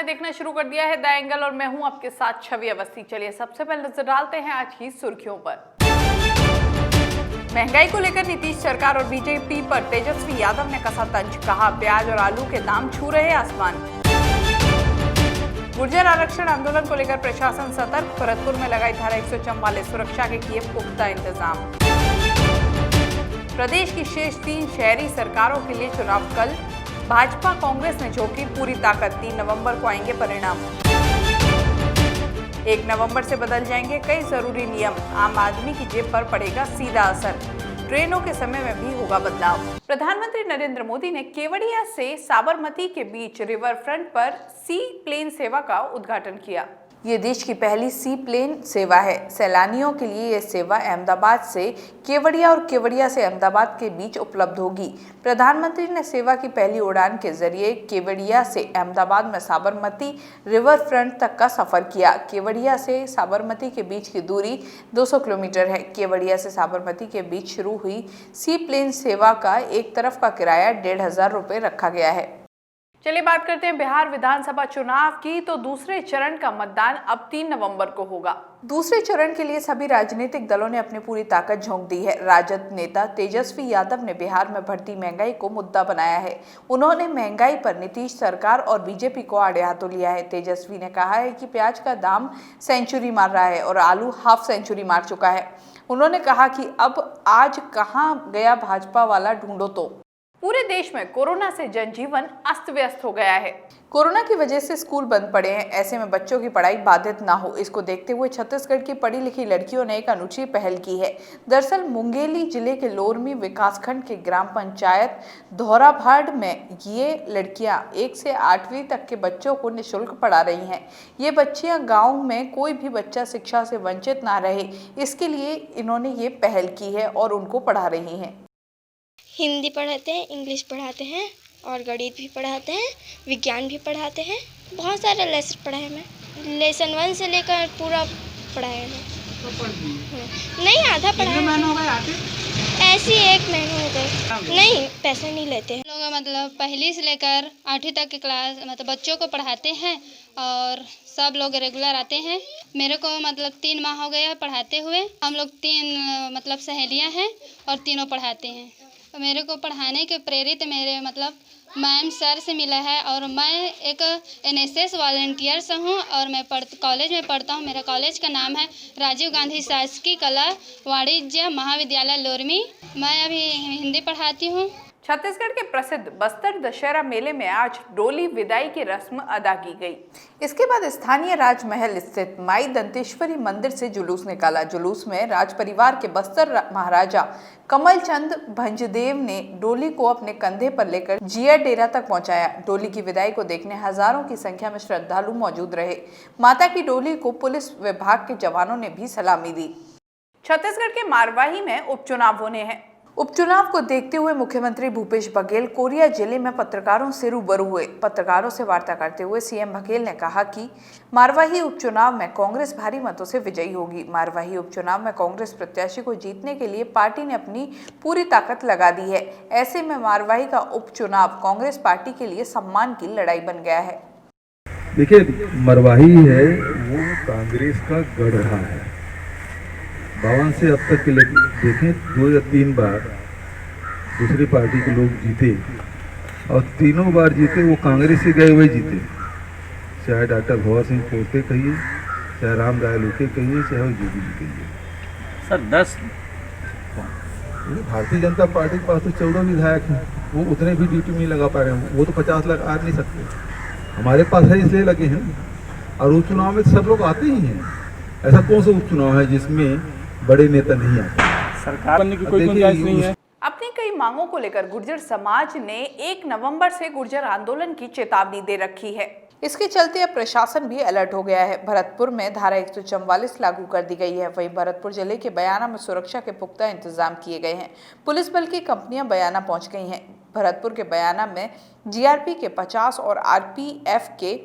देखना शुरू कर दिया है द एंगल और मैं हूं आपके साथ छवि अवस्थी। चलिए सबसे पहले नजर डालते हैं आज की सुर्खियों पर। महंगाई को लेकर नीतीश सरकार और बीजेपी पर तेजस्वी यादव ने कसा तंज, कहा प्याज और आलू के दाम छू रहे आसमान। गुर्जर आरक्षण आंदोलन को लेकर प्रशासन सतर्क, भरतपुर में लगाई धारा 144, सुरक्षा के किए पुख्ता इंतजाम। प्रदेश की शेष 3 शहरी सरकारों के लिए चुनाव कल, भाजपा कांग्रेस ने झोंकी पूरी ताकत, 3 नवंबर को आएंगे परिणाम। 1 नवंबर से बदल जाएंगे कई जरूरी नियम, आम आदमी की जेब पर पड़ेगा सीधा असर, ट्रेनों के समय में भी होगा बदलाव। प्रधानमंत्री नरेंद्र मोदी ने केवड़िया से साबरमती के बीच रिवर फ्रंट पर सी प्लेन सेवा का उद्घाटन किया। ये देश की पहली सी प्लेन सेवा है। सैलानियों के लिए यह सेवा अहमदाबाद से केवड़िया और केवड़िया से अहमदाबाद के बीच उपलब्ध होगी। प्रधानमंत्री ने सेवा की पहली उड़ान के जरिए केवड़िया से अहमदाबाद में साबरमती रिवर फ्रंट तक का सफर किया। केवड़िया से साबरमती के बीच की दूरी 200 किलोमीटर है। केवड़िया से साबरमती के बीच शुरू हुई सी प्लेन सेवा का एक तरफ का किराया 1500 रुपये रखा गया है। चलिए बात करते हैं बिहार विधानसभा चुनाव की। तो दूसरे चरण का मतदान अब 3 नवंबर को होगा। दूसरे चरण के लिए सभी राजनीतिक दलों ने अपनी पूरी ताकत झोंक दी है। राजद नेता तेजस्वी यादव ने बिहार में बढ़ती महंगाई को मुद्दा बनाया है। उन्होंने महंगाई पर नीतीश सरकार और बीजेपी को आड़े हाथों लिया है। तेजस्वी ने कहा है कि प्याज का दाम सेंचुरी मार रहा है और आलू हाफ सेंचुरी मार चुका है। उन्होंने कहा कि अब आज कहाँ गया भाजपा वाला ढूंढो। तो पूरे देश में कोरोना से जनजीवन अस्त व्यस्त हो गया है। कोरोना की वजह से स्कूल बंद पड़े हैं। ऐसे में बच्चों की पढ़ाई बाधित ना हो, इसको देखते हुए छत्तीसगढ़ की पढ़ी लिखी लड़कियों ने एक अनूठी पहल की है। दरअसल मुंगेली जिले के लोरमी विकासखंड के ग्राम पंचायत धौराभाड़ में ये लड़कियां 1 से 8वीं तक के बच्चों को निःशुल्क पढ़ा रही हैं। ये बच्चियां गाँव में कोई भी बच्चा शिक्षा से वंचित ना रहे, इसके लिए इन्होंने ये पहल की है और उनको पढ़ा रही हैं। हिंदी पढ़ाते हैं, इंग्लिश पढ़ाते हैं और गणित भी पढ़ाते हैं, विज्ञान भी पढ़ाते हैं। बहुत सारे लेसन पढ़ाए हैं। मैं लेसन 1 से लेकर पूरा पढ़ाया है। नहीं, आधा पढ़ाया। ऐसे 1 महीना हो गए। नहीं, पैसे नहीं लेते हैं लोग। मतलब पहली से लेकर 8वीं तक के क्लास मतलब बच्चों को पढ़ाते हैं और सब लोग रेगुलर आते हैं। मेरे को मतलब 3 माह हो गया पढ़ाते हुए। हम लोग 3 मतलब सहेलियां हैं और तीनों पढ़ाते हैं। मेरे को पढ़ाने के प्रेरित मेरे मतलब मैम सर से मिला है और मैं एक NSS वॉलंटियर्स हूँ और मैं कॉलेज में पढ़ता हूँ। मेरा कॉलेज का नाम है राजीव गांधी शासकीय कला वाणिज्य महाविद्यालय लोरमी। मैं अभी हिंदी पढ़ाती हूँ। छत्तीसगढ़ के प्रसिद्ध बस्तर दशहरा मेले में आज डोली विदाई की रस्म अदा की गई। इसके बाद स्थानीय राजमहल स्थित माई दंतेश्वरी मंदिर से जुलूस निकाला। जुलूस में राज परिवार के बस्तर महाराजा कमलचंद भंजदेव ने डोली को अपने कंधे पर लेकर जिया डेरा तक पहुंचाया। डोली की विदाई को देखने हजारों की संख्या में श्रद्धालु मौजूद रहे। माता की डोली को पुलिस विभाग के जवानों ने भी सलामी दी। छत्तीसगढ़ के मारवाही में उपचुनाव होने हैं। उपचुनाव को देखते हुए मुख्यमंत्री भूपेश बघेल कोरिया जिले में पत्रकारों से रूबरू हुए। पत्रकारों से वार्ता करते हुए सीएम बघेल ने कहा कि मारवाही उपचुनाव में कांग्रेस भारी मतों से विजयी होगी। मारवाही उपचुनाव में कांग्रेस प्रत्याशी को जीतने के लिए पार्टी ने अपनी पूरी ताकत लगा दी है। ऐसे में मारवाही का उपचुनाव कांग्रेस पार्टी के लिए सम्मान की लड़ाई बन गया है। देखिए, मरवाही है वो कांग्रेस का गढ़ रहा है। 52 से अब तक के देखें 2 या 3 बार दूसरी पार्टी के लोग जीते और तीनों बार जीते वो कांग्रेस से गए हुए जीते। चाहे डॉक्टर भवर सिंह पोते कहिए, चाहे राम राय लोके कहिए, चाहे योगी जी कहिए। सर 10 भारतीय जनता पार्टी के पास तो 14 विधायक हैं, वो उतने भी ड्यूटी में नहीं लगा पा रहे हैं। वो तो 50 लाख आ नहीं सकते। हमारे पास है इसलिए लगे हैं। और उपचुनाव में सब लोग आते ही हैं। ऐसा कौन सा उपचुनाव है जिसमें बड़े नेता नहीं आते? सरकार बनने की कोई गुंजाइश नहीं है। अपनी कई मांगों को लेकर गुर्जर समाज ने 1 नवंबर से गुर्जर आंदोलन की चेतावनी दे रखी है। इसके चलते अब प्रशासन भी अलर्ट हो गया है। भरतपुर में धारा 144 लागू कर दी गई है। वहीं भरतपुर जिले के बयाना में सुरक्षा के पुख्ता इंतजाम किए गए हैं। पुलिस बल की कंपनियां बयाना पहुंच गई हैं। भरतपुर के बयाना में GRP के 50 और RPF के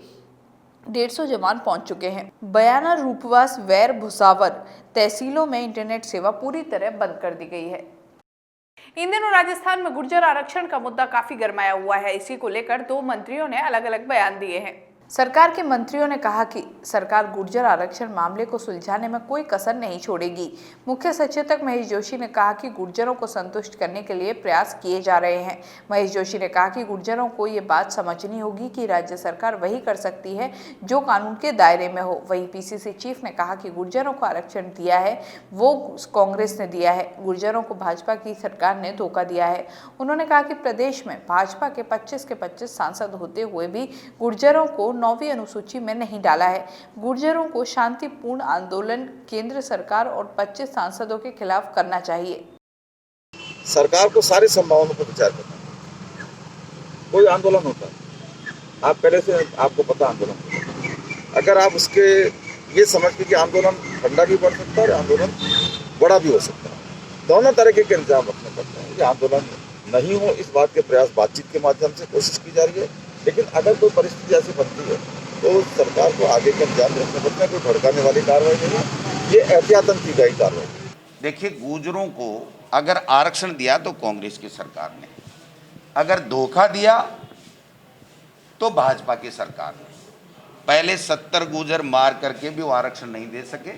150 जवान पहुंच चुके हैं। बयाना, रूपवास, वैर, भुसावर तहसीलों में इंटरनेट सेवा पूरी तरह बंद कर दी गई है। इन दिनों राजस्थान में गुर्जर आरक्षण का मुद्दा काफी गरमाया हुआ है। इसी को लेकर 2 मंत्रियों ने अलग अलग बयान दिए हैं। सरकार के मंत्रियों ने कहा कि सरकार गुर्जर आरक्षण मामले को सुलझाने में कोई कसर नहीं छोड़ेगी। मुख्य सचेतक महेश जोशी ने कहा कि गुर्जरों को संतुष्ट करने के लिए प्रयास किए जा रहे हैं। महेश जोशी ने कहा कि गुर्जरों को ये बात समझनी होगी कि राज्य सरकार वही कर सकती है जो कानून के दायरे में हो। वहीं पीसीसी चीफ ने कहा कि गुर्जरों को आरक्षण दिया है वो कांग्रेस ने दिया है, गुर्जरों को भाजपा की सरकार ने धोखा दिया है। उन्होंने कहा कि प्रदेश में भाजपा के 25 के 25 सांसद होते हुए भी गुर्जरों को 9वीं अनुसूची में नहीं डाला है। गुर्जरों को शांतिपूर्ण आंदोलन केंद्र सरकार और 25 सांसदों के खिलाफ करना चाहिए। सरकार को सारी संभावनाओं पर विचार करना है। कोई आंदोलन होता है, आप पहले से आपको पता आंदोलन, अगर आप उसके ये समझते कि आंदोलन ठंडा भी पड़ सकता है और आंदोलन बड़ा भी हो सकता है, दोनों तरीके के इंतजाम रखने पड़ते हैं कि आंदोलन नहीं हो। इस बात के प्रयास बातचीत के माध्यम से कोशिश की जा रही है, लेकिन अगर कोई परिस्थिति ऐसी बनती है तो सरकार को आगे के इंतजाम रखने पड़ते हैं। कोई भड़काने वाली कार्रवाई नहीं है, ये एहतियातन की गई कार्रवाई। देखिए, गुर्जरों को अगर आरक्षण दिया तो कांग्रेस की सरकार ने, अगर धोखा दिया तो भाजपा की सरकार ने। पहले 70 गुर्जर मार करके भी वो आरक्षण नहीं दे सके,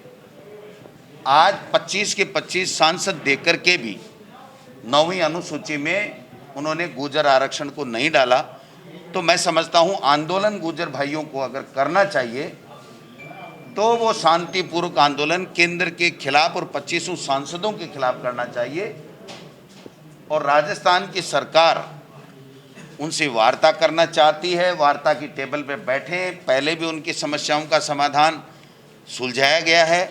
आज 25 के 25 सांसद देकर के भी 9वीं अनुसूची में उन्होंने गुर्जर आरक्षण को नहीं डाला। तो मैं समझता हूं आंदोलन गुर्जर भाइयों को अगर करना चाहिए तो वो शांतिपूर्वक आंदोलन केंद्र के खिलाफ और 25 सांसदों के खिलाफ करना चाहिए। और राजस्थान की सरकार उनसे वार्ता करना चाहती है, वार्ता की टेबल पे बैठे। पहले भी उनकी समस्याओं का समाधान सुलझाया गया है,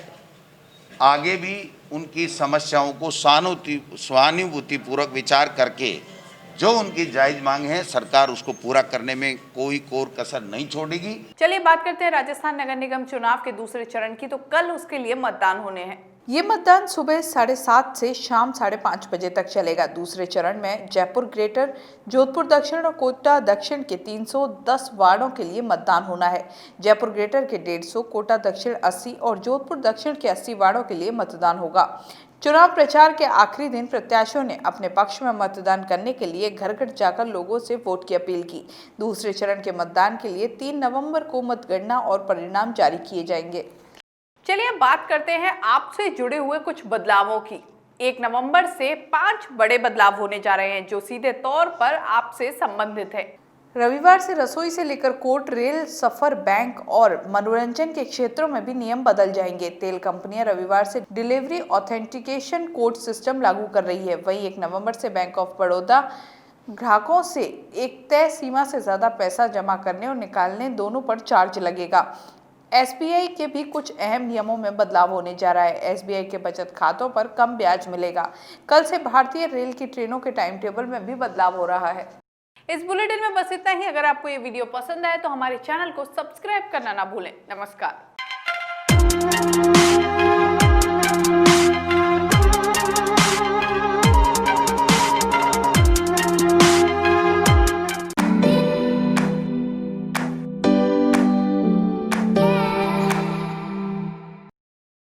आगे भी उनकी समस्याओं को सहानुभूतिपूर्वक विचार करके जो उनकी जायज मांग है सरकार उसको पूरा करने में कोई कोर कसर नहीं छोड़ेगी। चलिए बात करते हैं राजस्थान नगर निगम चुनाव के दूसरे चरण की। तो कल उसके लिए मतदान होने हैं। ये मतदान सुबह 7:30 से शाम 5:30 बजे तक चलेगा। दूसरे चरण में जयपुर ग्रेटर, जोधपुर दक्षिण और कोटा दक्षिण के 310 वार्डों के लिए मतदान होना है। जयपुर ग्रेटर के 150, कोटा दक्षिण 80 और जोधपुर दक्षिण के 80 वार्डों के लिए मतदान होगा। चुनाव प्रचार के आखिरी दिन प्रत्याशियों ने अपने पक्ष में मतदान करने के लिए घर घर जाकर लोगों से वोट की अपील की। दूसरे चरण के मतदान के लिए 3 नवंबर को मतगणना और परिणाम जारी किए जाएंगे। चलिए अब बात करते हैं आपसे जुड़े हुए कुछ बदलावों की। 1 नवंबर से 5 बड़े बदलाव होने जा रहे हैं जो सीधे तौर पर आपसे संबंधित है। रविवार से रसोई से लेकर कोर्ट, रेल, सफर, बैंक और मनोरंजन के क्षेत्रों में भी नियम बदल जाएंगे। तेल कंपनियां रविवार से डिलीवरी ऑथेंटिकेशन कोड सिस्टम लागू कर रही है। वहीं 1 नवंबर से बैंक ऑफ बड़ौदा ग्राहकों से एक तय सीमा से ज्यादा पैसा जमा करने और निकालने दोनों पर चार्ज लगेगा। SBI के भी कुछ अहम नियमों में बदलाव होने जा रहा है। SBI के बचत खातों पर कम ब्याज मिलेगा। कल से भारतीय रेल की ट्रेनों के टाइम टेबल में भी बदलाव हो रहा है। इस बुलेटिन में बस इतना ही। अगर आपको ये वीडियो पसंद आए तो हमारे चैनल को सब्सक्राइब करना ना भूलें। नमस्कार।